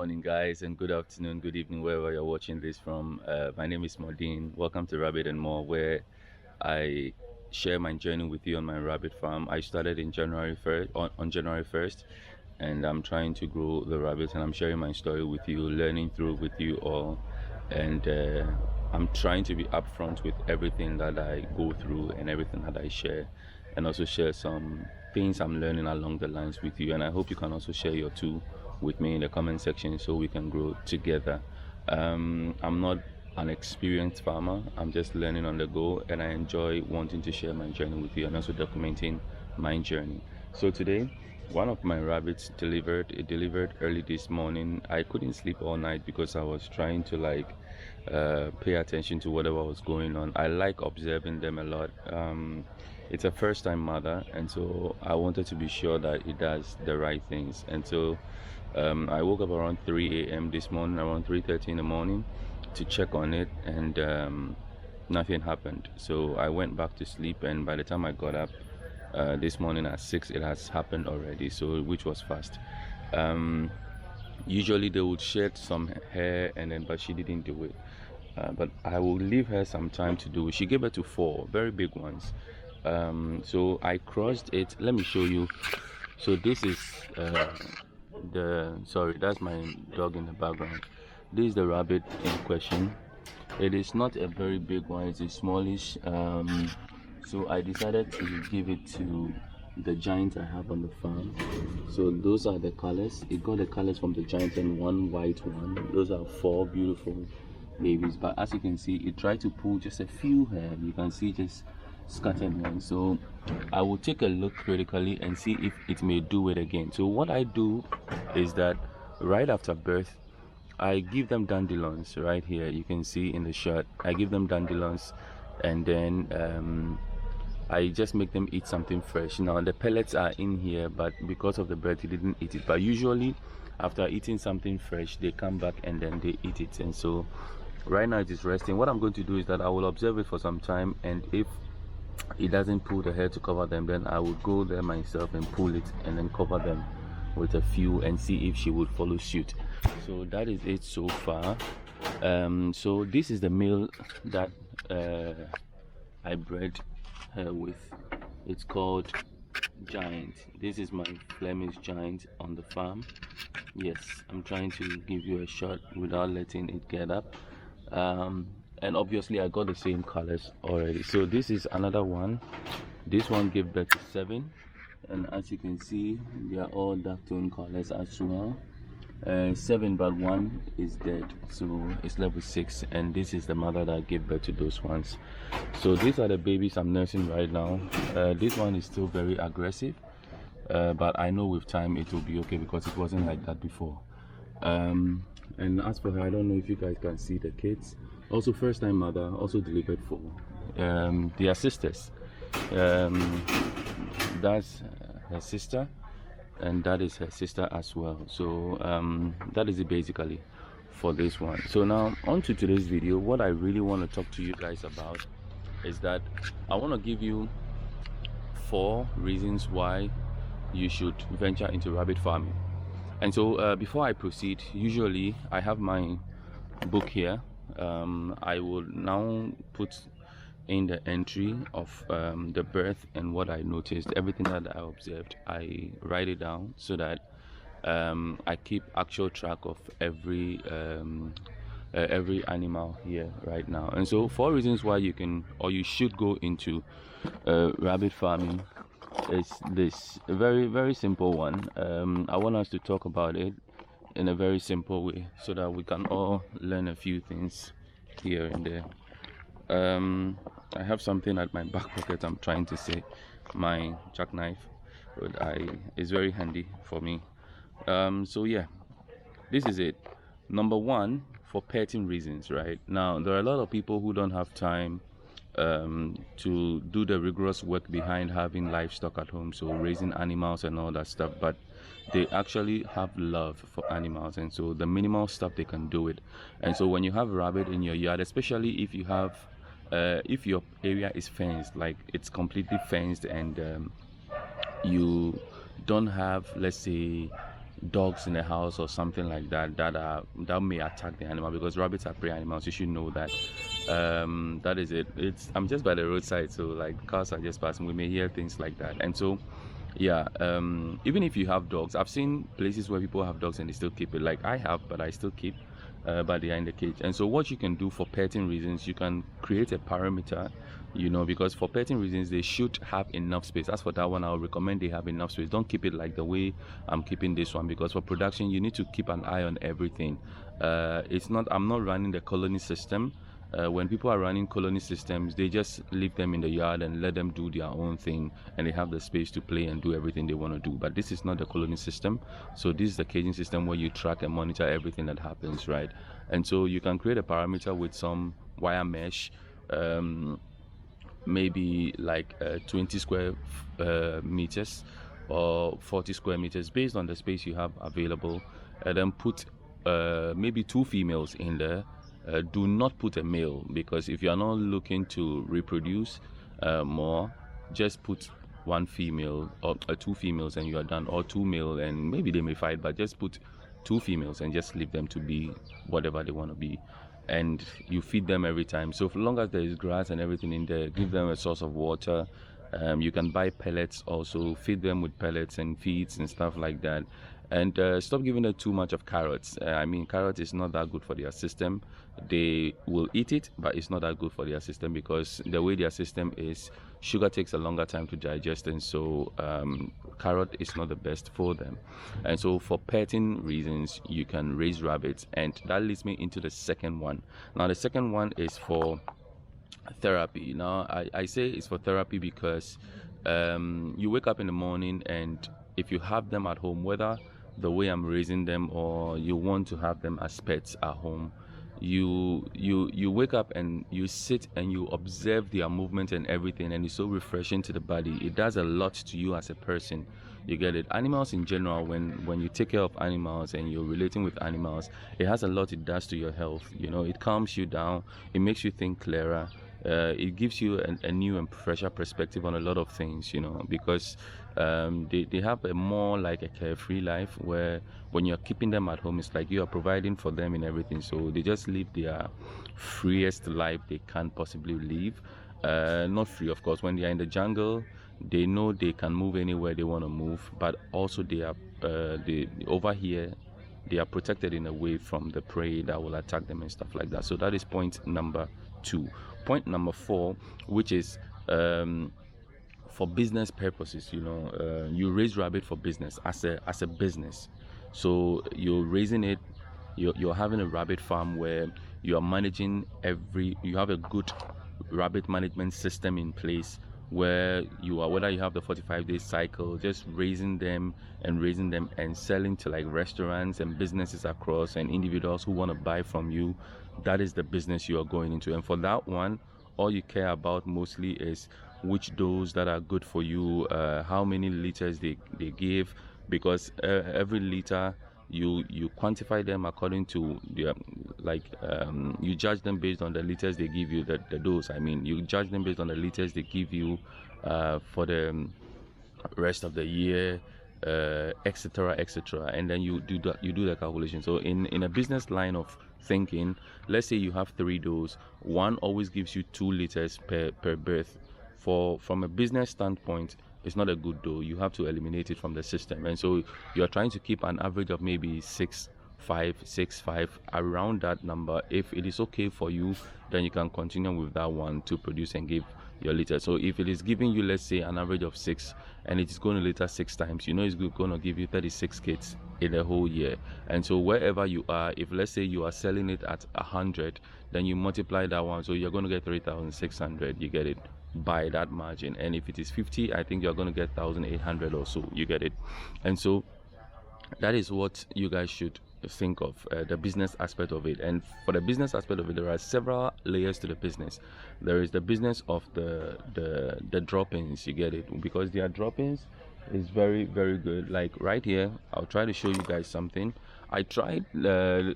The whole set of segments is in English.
morning, guys, and good afternoon, good evening, wherever you're watching this from. My name is Modine. Welcome to Rabbit and More, where I share my journey with you on my rabbit farm. I started in January 1st, on January 1st, and I'm trying to grow the rabbits, and I'm sharing my story with you, learning through with you all, and I'm trying to be upfront with everything that I go through and everything that I share, and also share some things I'm learning along the lines with you. And I hope you can also share your too with me in the comment section so we can grow together. I'm not an experienced farmer. I'm just learning on the go, and I enjoy wanting to share my journey with you and also documenting my journey. So today, one of my rabbits delivered. It delivered early this morning. I couldn't sleep all night because I was trying to pay attention to whatever was going on. I like observing them a lot. It's a first-time mother, and so I wanted to be sure that it does the right things. And so I woke up around 3 a.m. this morning, around 3:30 in the morning, to check on it, and nothing happened. So I went back to sleep, and by the time I got up this morning at 6, it has happened already, so which was fast. Usually they would shed some hair, but she didn't do it. But I will leave her some time to do it. She gave birth to 4 very big ones. So I crossed it. Let me show you. So this is sorry, that's my dog in the background. This is the rabbit in question. It is not a very big one, it's a smallish. So I decided to give it to the giant I have on the farm. So those are the colors. It got the colors from the giant and one white one. Those are 4 beautiful babies, but as you can see, it tried to pull just a few hair. You can see just scattered ones. So I will take a look critically and see if it may do it again. So what I do is that right after birth, I give them dandelions. Right here you can see in the shot, I give them dandelions, and then I just make them eat something fresh. Now the pellets are in here, but because of the birth, he didn't eat it. But usually after eating something fresh, they come back and then they eat it. And so right now it is resting. What I'm going to do is that I will observe it for some time, and if it doesn't pull the hair to cover them, then I will go there myself and pull it and then cover them with a few and see if she would follow suit. So that is it so far. So this is the male that I bred her with. It's called Giant. This is my Flemish Giant on the farm. Yes, I'm trying to give you a shot without letting it get up. And obviously I got the same colors already. So this is another one. This one gave birth to 7, and as you can see, they are all dark tone colors as well. 7, but 1 is dead, so it's level 6, and this is the mother that gave birth to those ones. So these are the babies I'm nursing right now. This one is still very aggressive, but I know with time it will be okay because it wasn't like that before. And as for her, I don't know if you guys can see the kids. Also first time mother, also delivered 4. They are sisters. That's her sister, and that is her sister as well. So that is it basically for this one. So now on to today's video. What I really want to talk to you guys about is that I want to give you 4 reasons why you should venture into rabbit farming. And so before I proceed, usually I have my book here. I will now put in the entry of the birth and what I noticed, everything that I observed. I write it down so that I keep actual track of every animal here right now. And so 4 reasons why you can or you should go into rabbit farming is this very, very simple one. I want us to talk about it in a very simple way so that we can all learn a few things here and there. I have something at my back pocket. I'm trying to say my jackknife, but it's very handy for me. So yeah, this is it. Number 1, for petting reasons. Right now there are a lot of people who don't have time to do the rigorous work behind having livestock at home, so raising animals and all that stuff, but they actually have love for animals, and so the minimal stuff they can do it. And so when you have rabbit in your yard, especially if you have if your area is fenced, like it's completely fenced, and you don't have, let's say, dogs in the house or something like that that may attack the animal, because rabbits are prey animals. You should know that. That is it. I'm just by the roadside, so like cars are just passing, we may hear things like that. And so yeah, even if you have dogs, I've seen places where people have dogs and they still keep it, like I have, but I still keep, but they are in the cage. And so what you can do for petting reasons, you can create a parameter, because for petting reasons they should have enough space. As for that one, I'll recommend they have enough space. Don't keep it like the way I'm keeping this one, because for production you need to keep an eye on everything. I'm not running the colony system. When people are running colony systems, they just leave them in the yard and let them do their own thing, and they have the space to play and do everything they want to do. But this is not the colony system. So this is the caging system where you track and monitor everything that happens, right? And so you can create a parameter with some wire mesh, maybe like 20 square meters or 40 square meters, based on the space you have available, and then put maybe 2 females in there. Do not put a male, because if you are not looking to reproduce more, just put 1 female or 2 females and you are done, or 2 male and maybe they may fight, but just put 2 females and just leave them to be whatever they want to be. And you feed them every time. So for long as there is grass and everything in there, give them a source of water. You can buy pellets also, feed them with pellets and feeds and stuff like that. And stop giving them too much of carrots. Carrot is not that good for their system. They will eat it, but it's not that good for their system, because the way their system is, sugar takes a longer time to digest, and so carrot is not the best for them. And so for petting reasons, you can raise rabbits. And that leads me into the second one. Now the second one is for therapy. Now I say it's for therapy because you wake up in the morning, and if you have them at home, whether the way I'm raising them or you want to have them as pets at home, you wake up and you sit and you observe their movement and everything, and it's so refreshing to the body. It does a lot to you as a person. You get it? Animals in general, when you take care of animals and you're relating with animals, it has a lot it does to your health. It calms you down, it makes you think clearer. It gives you a new and fresher perspective on a lot of things, because they have a more like a carefree life, where when you're keeping them at home, it's like you are providing for them in everything. So they just live their freest life they can possibly live. Not free, of course. When they are in the jungle, they know they can move anywhere they want to move, but also they are over here, they are protected in a way from the prey that will attack them and stuff like that. So that is point number 2. Point number 4, which is for business purposes. You raise rabbit for business, as a business. So you're raising it, you're having a rabbit farm where you are managing you have a good rabbit management system in place, where whether you have the 45-day cycle, just raising them and selling to like restaurants and businesses across, and individuals who want to buy from you. That is the business you are going into. And for that one, all you care about mostly is which dose that are good for you, how many liters they give, because every liter you quantify them according to their, you judge them based on the liters they give you, the dose. You judge them based on the liters they give you for the rest of the year, etc., and then you do the calculation. So in a business line of thinking, let's say you have 3 does, one always gives you 2 liters per birth. From a business standpoint, it's not a good dough. You have to eliminate it from the system, and so you're trying to keep an average of maybe 6.5 around that number. If it is okay for you, then you can continue with that one to produce and give your litter. So if it is giving you, let's say, an average of 6, and it is going to litter 6 times, it's going to give you 36 kids in a whole year. And so wherever you are, if let's say you are selling it at 100, then you multiply that one, so you're going to get 3,600. You get it, by that margin. And if it is 50, I think you're going to get 1,800 or so. You get it? And so that is what you guys should think of, the business aspect of it. And for the business aspect of it, there are several layers to the business. There is the business of the drop-ins. You get it? Because their drop-ins is very, very good. Like right here, I'll try to show you guys something. I tried the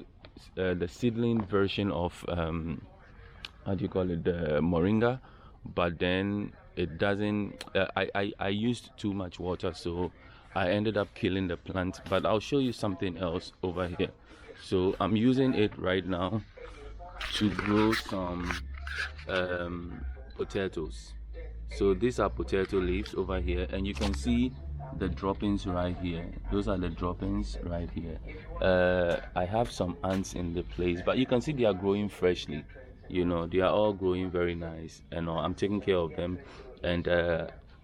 seedling version of how do you call it, the moringa, but then it doesn't, I used too much water, so I ended up killing the plant, but I'll show you something else over here. So I'm using it right now to grow some potatoes. So these are potato leaves over here, and you can see the droppings right here. Those are the droppings right here. I have some ants in the place, but you can see they are growing freshly. You know, they are all growing very nice, and I'm taking care of them. And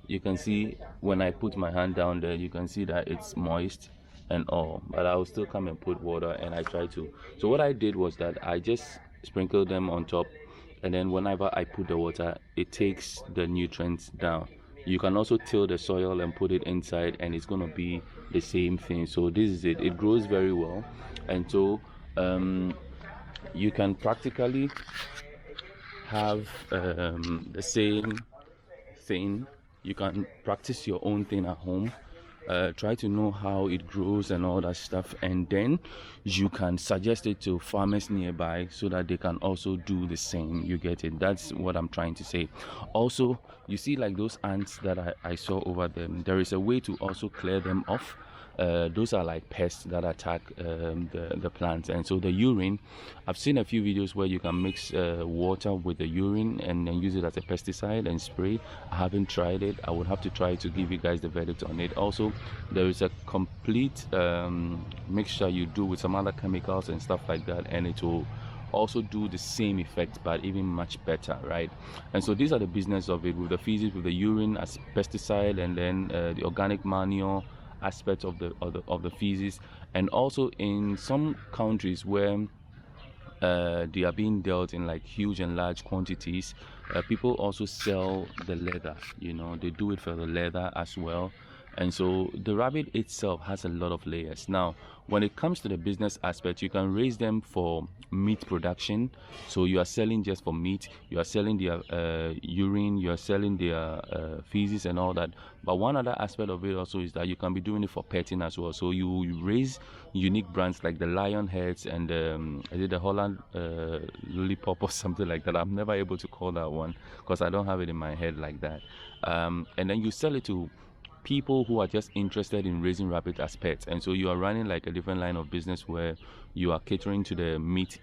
you can see when I put my hand down there, you can see that it's moist and all, but I will still come and put water, and I try to. So what I did was that I just sprinkled them on top, and then whenever I put the water, it takes the nutrients down. You can also till the soil and put it inside, and it's going to be the same thing. So this is it. It grows very well, and so you can practically have the same thing. You can practice your own thing at home. Try to know how it grows and all that stuff, and then you can suggest it to farmers nearby so that they can also do the same. You get it? That's what I'm trying to say. Also, you see, like those ants that I saw over them, there is a way to also clear them off. Those are like pests that attack the plants, and so the urine, I've seen a few videos where you can mix water with the urine and then use it as a pesticide and spray. I haven't tried it. I would have to try to give you guys the verdict on it. Also, there is a complete mixture you do with some other chemicals and stuff like that, and it will also do the same effect but even much better, right? And so these are the business of it, with the feces, with the urine as pesticide, and then the organic manure aspect of the feces. And also in some countries where they are being dealt in like huge and large quantities, people also sell the leather. You know, they do it for the leather as well. And so the rabbit itself has a lot of layers. Now, when it comes to the business aspect, you can raise them for meat production. So you are selling just for meat, you are selling their urine, you are selling their feces and all that. But one other aspect of it also is that you can be doing it for petting as well. So you raise unique brands like the lion heads and is it the Holland lollipop or something like that? I'm never able to call that one because I don't have it in my head like that. And then you sell it to people who are just interested in raising rabbits as pets. And so you are running like a different line of business where you are catering to the meat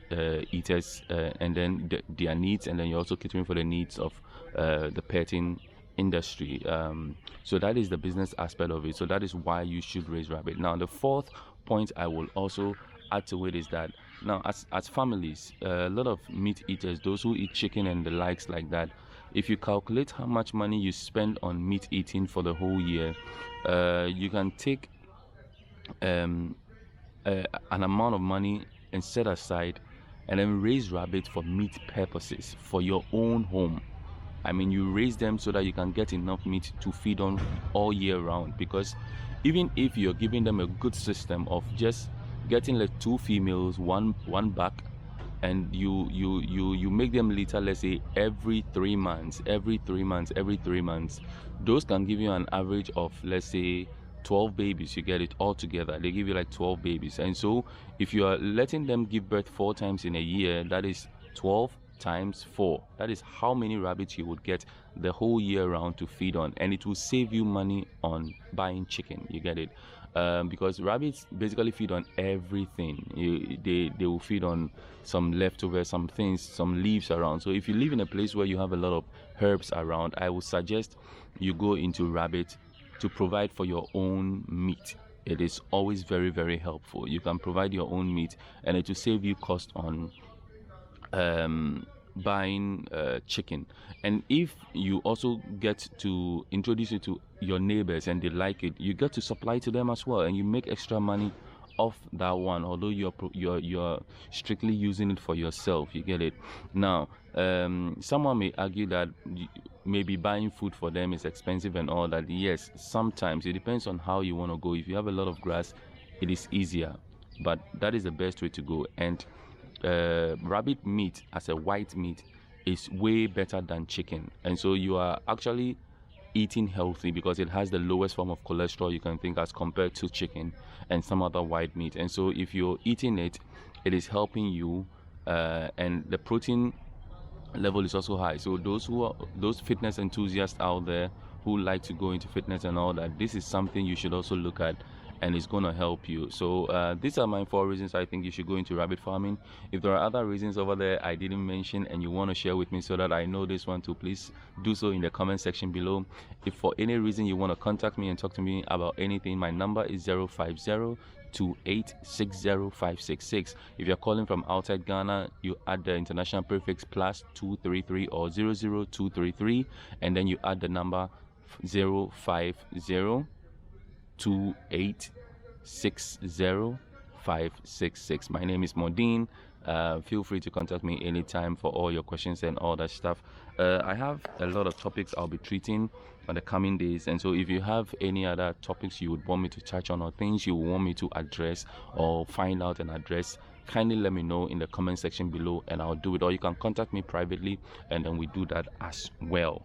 eaters and then their needs, and then you're also catering for the needs of the petting industry. So that is the business aspect of it. So that is why you should raise rabbit. Now, the fourth point I will also add to it is that now as families, a lot of meat eaters, those who eat chicken and the likes like that, if you calculate how much money you spend on meat eating for the whole year, you can take an amount of money and set aside and then raise rabbits for meat purposes for your own home. I mean, you raise them so that you can get enough meat to feed on all year round, because even if you're giving them a good system of just getting like 2 females, one buck, and you make them litter, let's say every 3 months, those can give you an average of, let's say, 12 babies. You get it all together, they give you like 12 babies. And so if you are letting them give birth 4 times in a year, that is 12 times 4. That is how many rabbits you would get the whole year round to feed on, and it will save you money on buying chicken. You get it? Because rabbits basically feed on everything. They will feed on some leftovers, some things, some leaves around. So if you live in a place where you have a lot of herbs around, I would suggest you go into rabbit to provide for your own meat. It is always very, very helpful. You can provide your own meat, and it will save you cost on buying chicken. And if you also get to introduce it to your neighbors and they like it, you get to supply to them as well, and you make extra money off that one, although you're strictly using it for yourself. You get it? Now, someone may argue that maybe buying food for them is expensive and all that. Yes, sometimes it depends on how you want to go. If you have a lot of grass, it is easier, but that is the best way to go. And rabbit meat as a white meat is way better than chicken, and so you are actually eating healthy because it has the lowest form of cholesterol you can think as compared to chicken and some other white meat. And so if you're eating it, it is helping you, and the protein level is also high. So those fitness enthusiasts out there who like to go into fitness and all that, this is something you should also look at, and it's going to help you. So these are my 4 reasons I think you should go into rabbit farming. If there are other reasons over there I didn't mention and you want to share with me so that I know this one too, please do so in the comment section below. If for any reason you want to contact me and talk to me about anything, my number is 050-2860-566. If you're calling from outside Ghana, you add the international prefix +233 or 00233, and then you add the number 050-2860-566. My name is Modine. Feel free to contact me anytime for all your questions and all that stuff. I have a lot of topics I'll be treating on the coming days, and so if you have any other topics you would want me to touch on or things you want me to address or find out and address, kindly let me know in the comment section below and I'll do it, or you can contact me privately and then we do that as well.